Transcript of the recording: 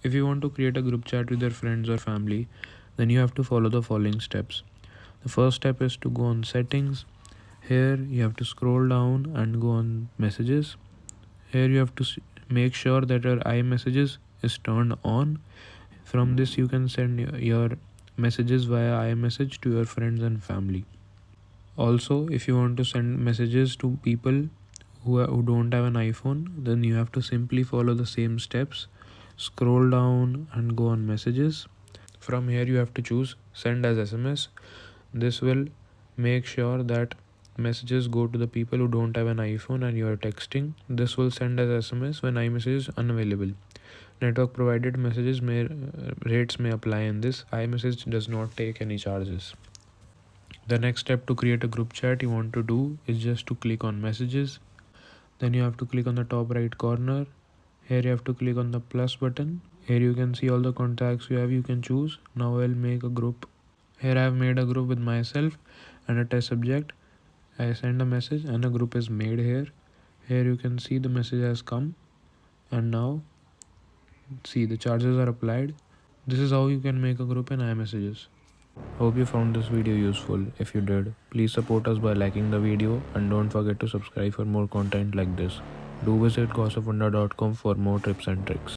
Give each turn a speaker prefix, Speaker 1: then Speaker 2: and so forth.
Speaker 1: If you want to create a group chat with your friends or family, then you have to follow the following steps. The first step is to go on settings. Here you have to scroll down and go on messages. Here you have to make sure that your iMessages is turned on. From this you can send your messages via iMessage to your friends and family. Also, if you want to send messages to people who don't have an iPhone, then you have to simply follow the same steps. Scroll down and go on messages. From here you have to choose send as SMS. This will make sure that messages go to the people who don't have an iPhone and you are texting. This will send as SMS when iMessage is unavailable. Network provided messages rates may apply in this. iMessage does not take any charges. The next step to create a group chat you want to do is just to click on messages. Then you have to click on the top right corner. Here you have to click on the plus button. Here you can see all the contacts you have. You can choose. Now I'll make a group. Here I have made a group with myself and a test subject. I send a message and a group is made here. Here you can see the message has come, and now see the charges are applied. This is how you can make a group in iMessages. Hope you found this video useful. If you did, please support us by liking the video and don't forget to subscribe for more content like this. Do visit gossipfunda.com for more tips and tricks.